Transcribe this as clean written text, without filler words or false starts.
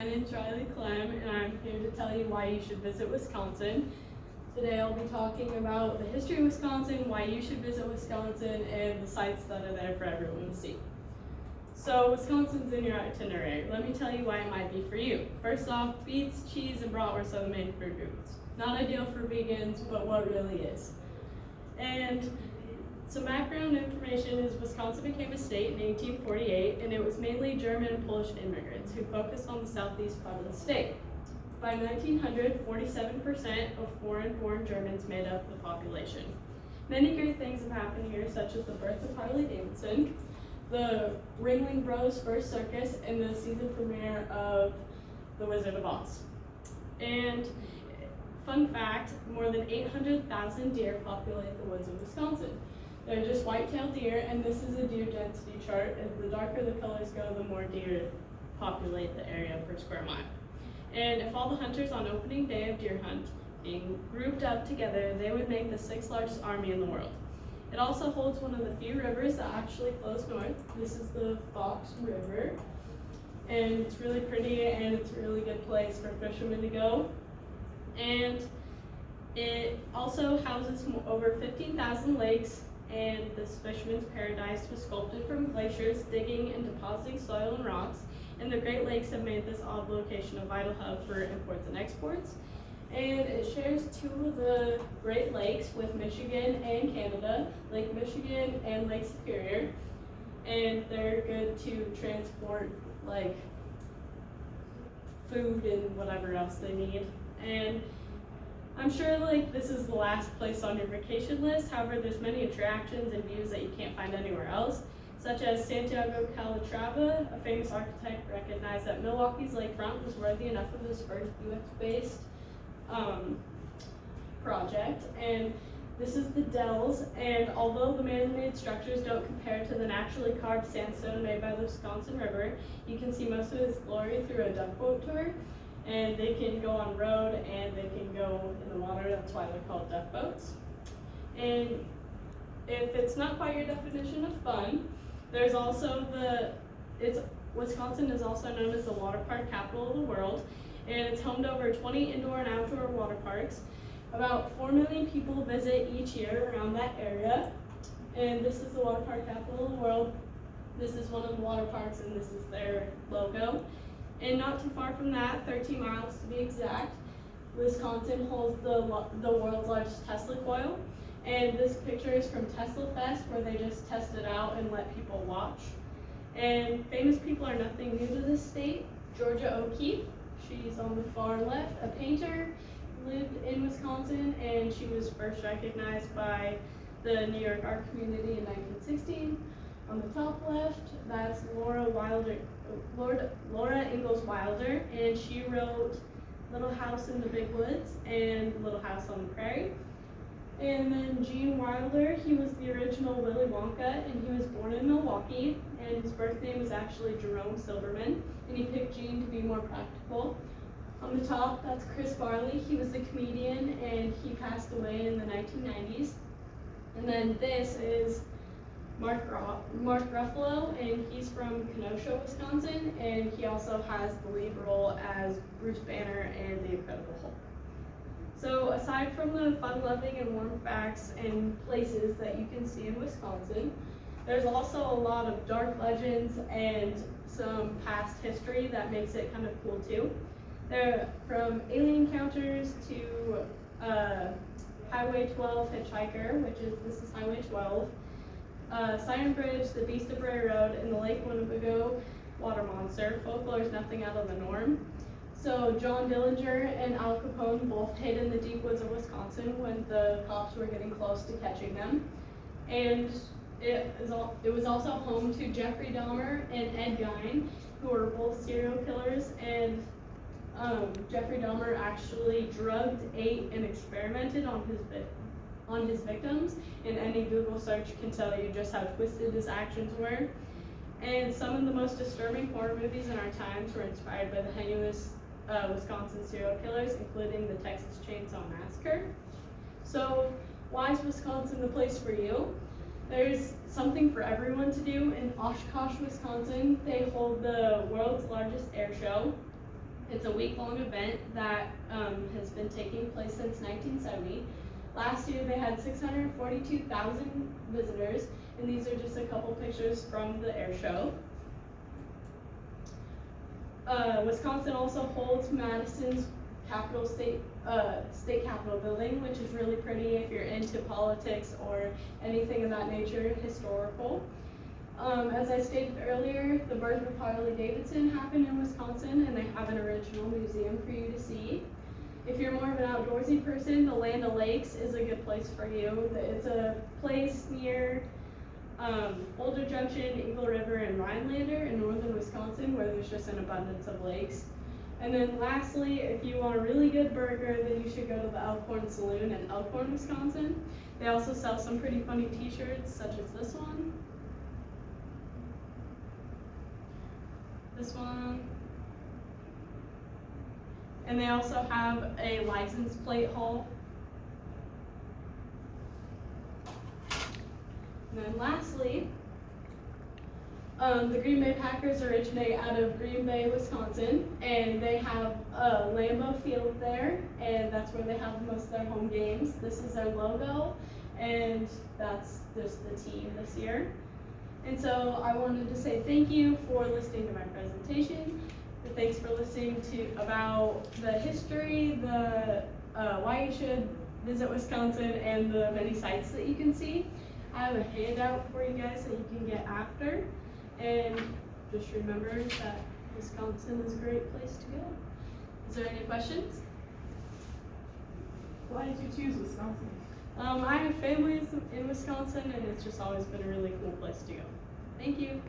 My name's Riley Clem, and I'm here to tell you why you should visit Wisconsin. Today I'll be talking about the history of Wisconsin, why you should visit Wisconsin, and the sites that are there for everyone to see. So Wisconsin's in your itinerary. Let me tell you why it might be for you. First off, beets, cheese, and bratwurst are the main fruit groups. Not ideal for vegans, but what really is. And some background information is Wisconsin became a state in 1848, and it was mainly German and Polish immigrants who focused on the southeast part of the state. By 1900, 47% of foreign-born Germans made up the population. Many great things have happened here, such as the birth of Harley Davidson, the Ringling Bros' first circus, and the season premiere of The Wizard of Oz. And fun fact, more than 800,000 deer populate the woods of Wisconsin. They're just white-tailed deer, and this is a deer density chart. As the darker the colors go, the more deer populate the area per square mile. And if all the hunters on opening day of deer hunting grouped up together, they would make the 6th largest army in the world. It also holds one of the few rivers that actually flows north. This is the Fox River, and it's really pretty, and it's a really good place for fishermen to go. And it also houses over 15,000 lakes, and this fisherman's paradise was sculpted from glaciers digging and depositing soil and rocks, and the Great Lakes have made this odd location a vital hub for imports and exports. And it shares 2 of the Great Lakes with Michigan and Canada, Lake Michigan and Lake Superior, and they're good to transport like food and whatever else they need. And I'm sure this is the last place on your vacation list. However, there's many attractions and views that you can't find anywhere else, such as Santiago Calatrava. A famous architect recognized that Milwaukee's lakefront was worthy enough of his first US-based project. And this is the Dells, and although the man-made structures don't compare to the naturally carved sandstone made by the Wisconsin River, you can see most of its glory through a duck boat tour. And they can go on road and they can go in the water. That's why they're called duck boats. And if it's not quite your definition of fun, there's also Wisconsin is also known as the water park capital of the world, and it's home to over 20 indoor and outdoor water parks. About 4 million people visit each year around that area. And this is the water park capital of the world. This is one of the water parks, and this is their logo. And not too far from that, 13 miles to be exact, Wisconsin holds the world's largest Tesla coil. And this picture is from Tesla Fest, where they just test it out and let people watch. And famous people are nothing new to this state. Georgia O'Keeffe, she's on the far left, a painter, lived in Wisconsin, and she was first recognized by the New York art community in 1916. On the top left, that's Laura Ingalls Wilder, and she wrote Little House in the Big Woods and Little House on the Prairie. And then Gene Wilder, he was the original Willy Wonka, and he was born in Milwaukee, and his birth name was actually Jerome Silverman, and he picked Gene to be more practical. On the top, that's Chris Farley. He was a comedian, and he passed away in the 1990s. And then this is Mark Ruffalo, and he's from Kenosha, Wisconsin, and he also has the lead role as Bruce Banner in The Incredible Hulk. So aside from the fun-loving and warm facts and places that you can see in Wisconsin, there's also a lot of dark legends and some past history that makes it kind of cool too. They're from alien encounters to Highway 12 Hitchhiker, this is Highway 12. Siren Bridge, the Beast of Bray Road, and the Lake Winnebago water monster. Folklore is nothing out of the norm. So John Dillinger and Al Capone both hid in the deep woods of Wisconsin when the cops were getting close to catching them. And it was also home to Jeffrey Dahmer and Ed Gein, who were both serial killers. And Jeffrey Dahmer actually drugged, ate, and experimented on his victims, and any Google search can tell you just how twisted his actions were. And some of the most disturbing horror movies in our times were inspired by the heinous Wisconsin serial killers, including the Texas Chainsaw Massacre. So why is Wisconsin the place for you? There's something for everyone to do in Oshkosh, Wisconsin. They hold the world's largest air show. a week-long event that has been taking place since 1970. Last year they had 642,000 visitors, and these are just a couple pictures from the air show. Wisconsin also holds Madison's state capitol building, which is really pretty if you're into politics or anything of that nature, historical. As I stated earlier, the birth of Harley-Davidson happened in Wisconsin, and they have an original museum for you to see. If you're more of an outdoorsy person, the Land O'Lakes is a good place for you. It's a place near Boulder Junction, Eagle River, and Rhinelander in northern Wisconsin, where there's just an abundance of lakes. And then lastly, if you want a really good burger, then you should go to the Elkhorn Saloon in Elkhorn, Wisconsin. They also sell some pretty funny t-shirts, such as this one. This one. And they also have a license plate haul. And then lastly, the Green Bay Packers originate out of Green Bay, Wisconsin, and they have a Lambeau Field there, and that's where they have most of their home games. This is their logo, and that's just the team this year. And so I wanted to say thank you for listening to my presentation. And thanks for listening about the history, the why you should visit Wisconsin, and the many sites that you can see. I have a handout for you guys that you can get after. And just remember that Wisconsin is a great place to go. Is there any questions? Why did you choose Wisconsin? I have families in Wisconsin, and it's just always been a really cool place to go. Thank you.